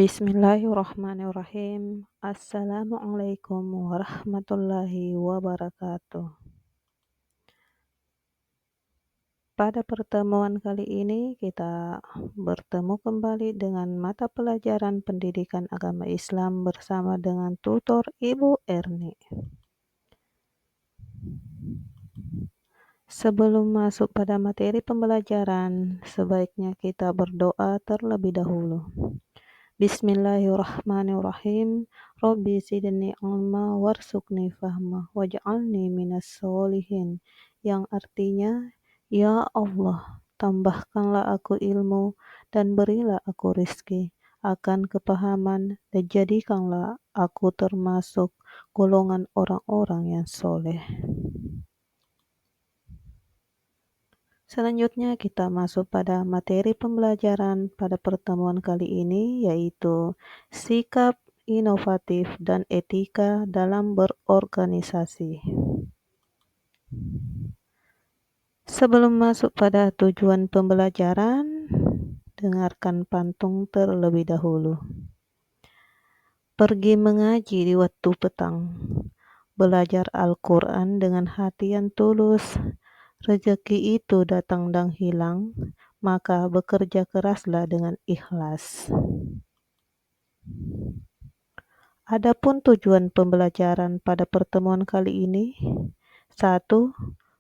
Bismillahirrahmanirrahim. Assalamualaikum warahmatullahi wabarakatuh. Pada pertemuan kali ini kita bertemu kembali dengan mata pelajaran pendidikan agama Islam bersama dengan tutor Ibu Erni. Sebelum masuk pada materi pembelajaran, sebaiknya kita berdoa terlebih dahulu. Bismillahirrahmanirrahim. Rabbi zidni ilma warzuqni fahma waj'alni minas sholihin. Yang artinya, ya Allah, tambahkanlah aku ilmu dan berilah aku rizki akan kepahaman dan jadikanlah aku termasuk golongan orang-orang yang soleh. Selanjutnya kita masuk pada materi pembelajaran pada pertemuan kali ini, yaitu sikap inovatif dan etika dalam berorganisasi. Sebelum masuk pada tujuan pembelajaran, dengarkan pantung terlebih dahulu. Pergi mengaji di waktu petang, belajar Al-Quran dengan hati yang tulus. Rezeki itu datang dan hilang, maka bekerja keraslah dengan ikhlas. Adapun tujuan pembelajaran pada pertemuan kali ini, 1.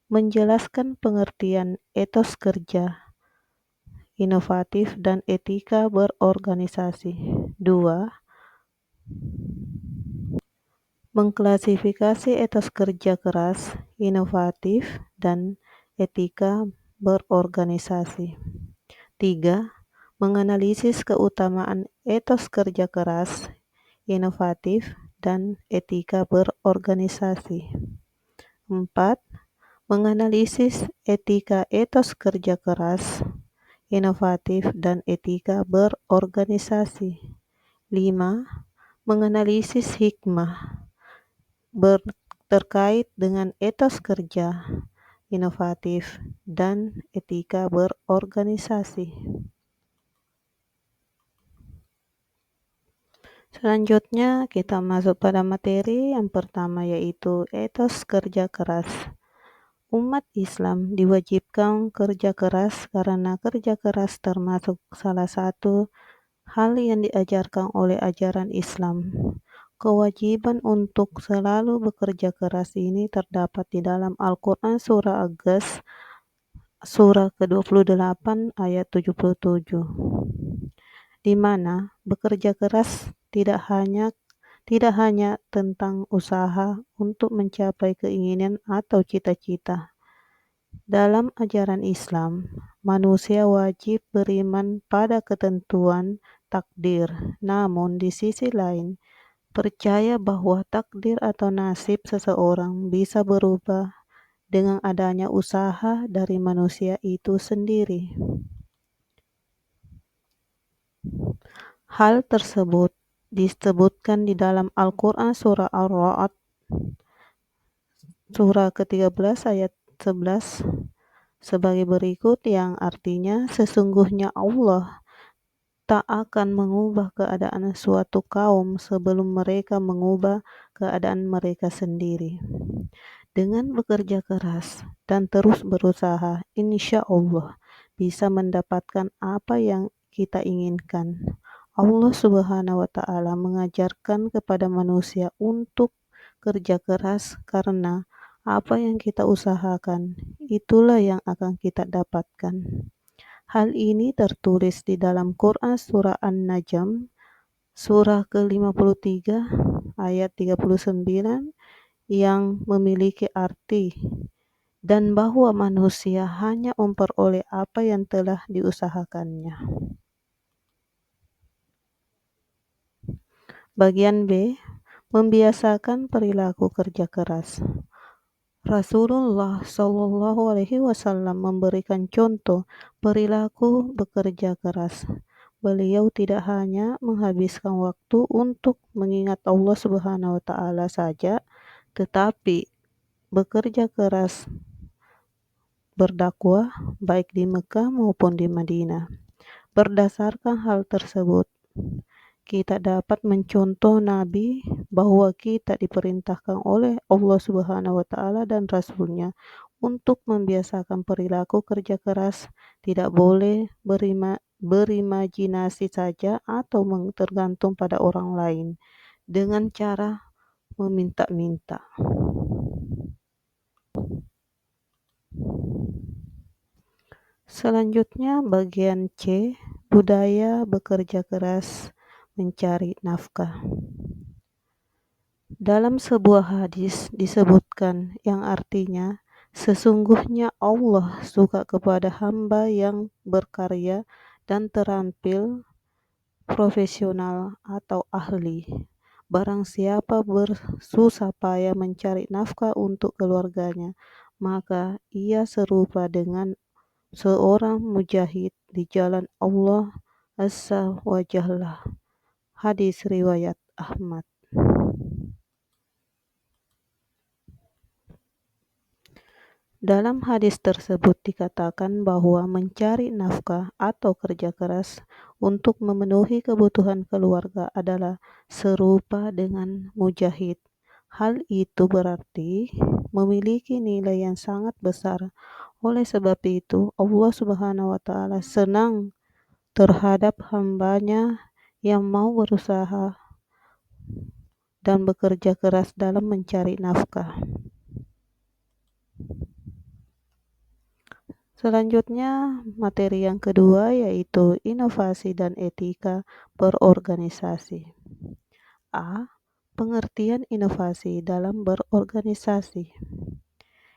Menjelaskan pengertian etos kerja, inovatif dan etika berorganisasi. 2. Mengklasifikasi etos kerja keras, inovatif, dan etika berorganisasi. 3. Menganalisis keutamaan etos kerja keras, inovatif, dan etika berorganisasi. 4. Menganalisis etika etos kerja keras, inovatif, dan etika berorganisasi. 5. Menganalisis hikmah terkait dengan etos kerja, inovatif, dan etika berorganisasi. Selanjutnya kita masuk pada materi yang pertama, yaitu etos kerja keras. Umat Islam diwajibkan kerja keras karena kerja keras termasuk salah satu hal yang diajarkan oleh ajaran Islam. Kewajiban untuk selalu bekerja keras ini terdapat di dalam Al-Quran surah Al-Ghas surah ke-28 ayat 77, di mana bekerja keras tidak hanya tentang usaha untuk mencapai keinginan atau cita-cita. Dalam ajaran Islam, manusia wajib beriman pada ketentuan takdir, namun di sisi lain percaya bahwa takdir atau nasib seseorang bisa berubah dengan adanya usaha dari manusia itu sendiri. Hal tersebut disebutkan di dalam Al-Quran surah Ar-Ra'd surah ke-13 ayat 11 sebagai berikut, yang artinya, sesungguhnya Allah tak akan mengubah keadaan suatu kaum sebelum mereka mengubah keadaan mereka sendiri. Dengan bekerja keras dan terus berusaha, insya Allah bisa mendapatkan apa yang kita inginkan. Allah Subhanahu wa Ta'ala mengajarkan kepada manusia untuk kerja keras karena apa yang kita usahakan, itulah yang akan kita dapatkan. Hal ini tertulis di dalam Quran surah An-Najm surah ke-53 ayat 39, yang memiliki arti dan bahwa manusia hanya memperoleh apa yang telah diusahakannya. Bagian B, membiasakan perilaku kerja keras. Rasulullah Shallallahu Alaihi Wasallam memberikan contoh perilaku bekerja keras. Beliau tidak hanya menghabiskan waktu untuk mengingat Allah Subhanahu Wa Ta'ala saja, tetapi bekerja keras berdakwah baik di Mekah maupun di Madinah. Berdasarkan hal tersebut, kita dapat mencontoh Nabi bahwa kita diperintahkan oleh Allah Subhanahu wa taala dan Rasul-Nya untuk membiasakan perilaku kerja keras, tidak boleh berimajinasi saja atau tergantung pada orang lain dengan cara meminta-minta. Selanjutnya bagian C, budaya bekerja keras mencari nafkah. Dalam sebuah hadis disebutkan yang artinya, sesungguhnya Allah suka kepada hamba yang berkarya dan terampil, profesional atau ahli. Barang siapa bersusah payah mencari nafkah untuk keluarganya, maka ia serupa dengan seorang mujahid di jalan Allah Azza wa Jalla. Hadis riwayat Ahmad. Dalam hadis tersebut dikatakan bahwa mencari nafkah atau kerja keras untuk memenuhi kebutuhan keluarga adalah serupa dengan mujahid. Hal itu berarti memiliki nilai yang sangat besar. Oleh sebab itu, Allah Subhanahu wa taala senang terhadap hambanya yang mau berusaha dan bekerja keras dalam mencari nafkah. Selanjutnya, materi yang kedua yaitu inovasi dan etika berorganisasi. A. Pengertian inovasi dalam berorganisasi.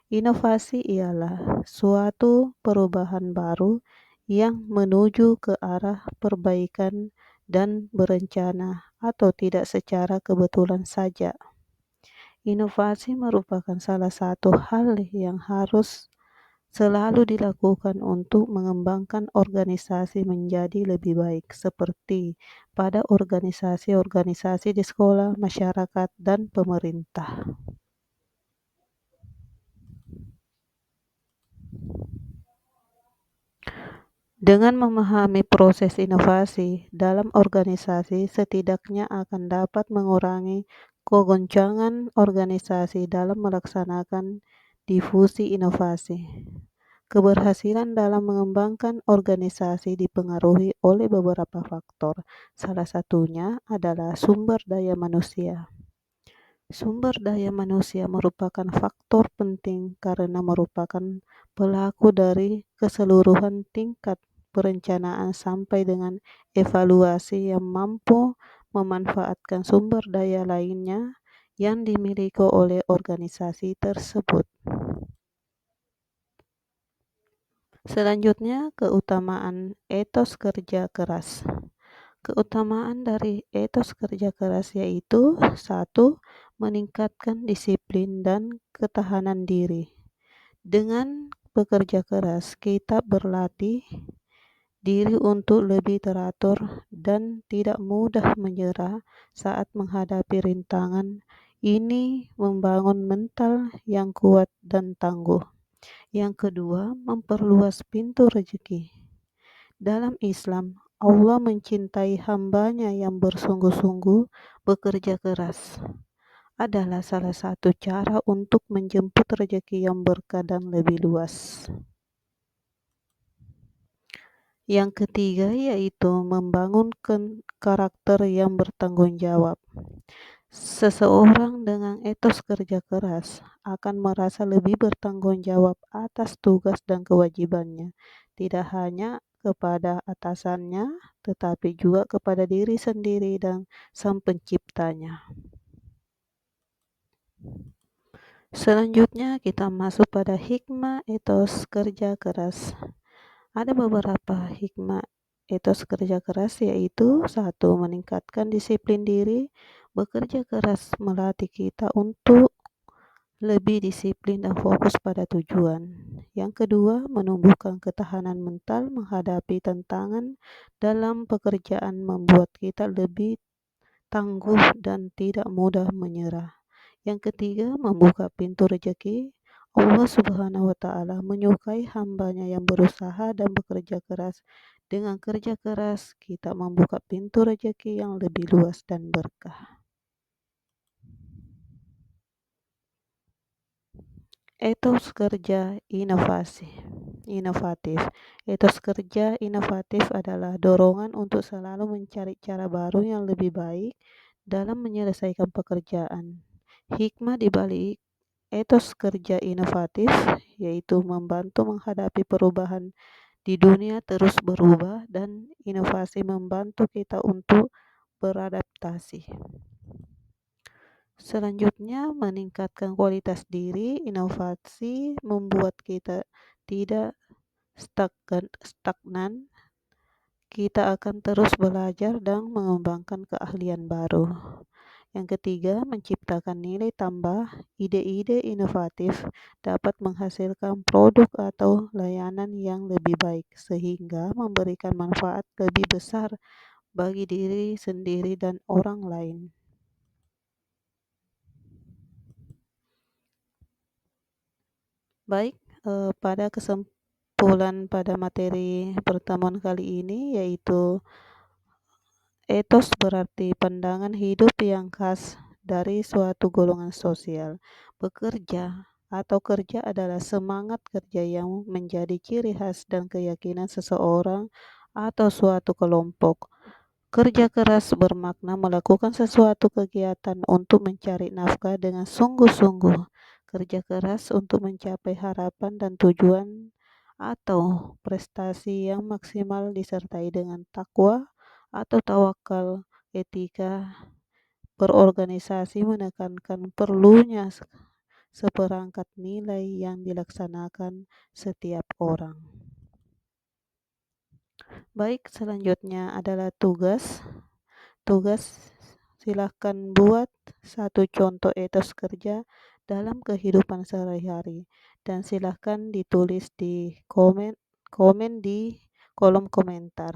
Inovasi ialah suatu perubahan baru yang menuju ke arah perbaikan dan berencana atau tidak secara kebetulan saja. Inovasi merupakan salah satu hal yang harus selalu dilakukan untuk mengembangkan organisasi menjadi lebih baik, seperti pada organisasi-organisasi di sekolah, masyarakat, dan pemerintah. Dengan memahami proses inovasi dalam organisasi, setidaknya akan dapat mengurangi kegoncangan organisasi dalam melaksanakan difusi inovasi. Keberhasilan dalam mengembangkan organisasi dipengaruhi oleh beberapa faktor. Salah satunya adalah sumber daya manusia. Sumber daya manusia merupakan faktor penting karena merupakan pelaku dari keseluruhan tingkat perencanaan sampai dengan evaluasi yang mampu memanfaatkan sumber daya lainnya yang dimiliki oleh organisasi tersebut. Selanjutnya, keutamaan etos kerja keras. Keutamaan dari etos kerja keras yaitu 1. Meningkatkan disiplin dan ketahanan diri. Dengan bekerja keras, kita berlatih diri untuk lebih teratur dan tidak mudah menyerah saat menghadapi rintangan. Ini membangun mental yang kuat dan tangguh. Yang kedua, memperluas pintu rezeki. Dalam Islam, Allah mencintai hambanya yang bersungguh-sungguh bekerja keras. Adalah salah satu cara untuk menjemput rezeki yang berkah dan lebih luas. Yang ketiga yaitu membangun karakter yang bertanggung jawab. Seseorang dengan etos kerja keras akan merasa lebih bertanggung jawab atas tugas dan kewajibannya, tidak hanya kepada atasannya, tetapi juga kepada diri sendiri dan Sang Penciptanya. Selanjutnya kita masuk pada hikmah etos kerja keras. Ada beberapa hikmah etos kerja keras yaitu 1. Meningkatkan disiplin diri. Bekerja keras melatih kita untuk lebih disiplin dan fokus pada tujuan. Yang kedua, menumbuhkan ketahanan mental menghadapi tantangan dalam pekerjaan membuat kita lebih tangguh dan tidak mudah menyerah. Yang ketiga, membuka pintu rezeki. Allah Subhanahu wa taala menyukai hambanya yang berusaha dan bekerja keras Dengan kerja keras, kita membuka pintu rezeki yang lebih luas dan berkah. Etos kerja inovatif. Etos kerja inovatif adalah dorongan untuk selalu mencari cara baru yang lebih baik dalam menyelesaikan pekerjaan. Hikmah di balik etos kerja inovatif yaitu membantu menghadapi perubahan di dunia terus berubah dan inovasi membantu kita untuk beradaptasi. Selanjutnya, meningkatkan kualitas diri. Inovasi membuat kita tidak stagnan. Kita akan terus belajar dan mengembangkan keahlian baru. Yang ketiga, menciptakan nilai tambah. Ide-ide inovatif dapat menghasilkan produk atau layanan yang lebih baik sehingga memberikan manfaat lebih besar bagi diri sendiri dan orang lain. Baik, pada kesimpulan pada materi pertemuan kali ini yaitu etos berarti pandangan hidup yang khas dari suatu golongan sosial. Bekerja atau kerja adalah semangat kerja yang menjadi ciri khas dan keyakinan seseorang atau suatu kelompok. Kerja keras bermakna melakukan sesuatu kegiatan untuk mencari nafkah dengan sungguh-sungguh. Kerja keras untuk mencapai harapan dan tujuan atau prestasi yang maksimal disertai dengan takwa atau tawakal. Etika berorganisasi menekankan perlunya seperangkat nilai yang dilaksanakan setiap orang. Baik, selanjutnya adalah tugas. Tugas, silakan buat satu contoh etos kerja dalam kehidupan sehari-hari dan silakan ditulis di komen di kolom komentar.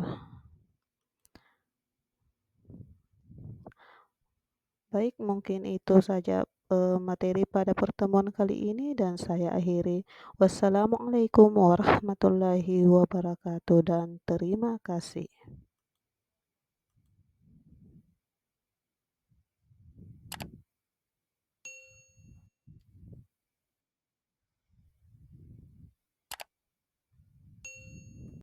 Baik, mungkin itu saja materi pada pertemuan kali ini dan saya akhiri. Wassalamualaikum warahmatullahi wabarakatuh dan terima kasih.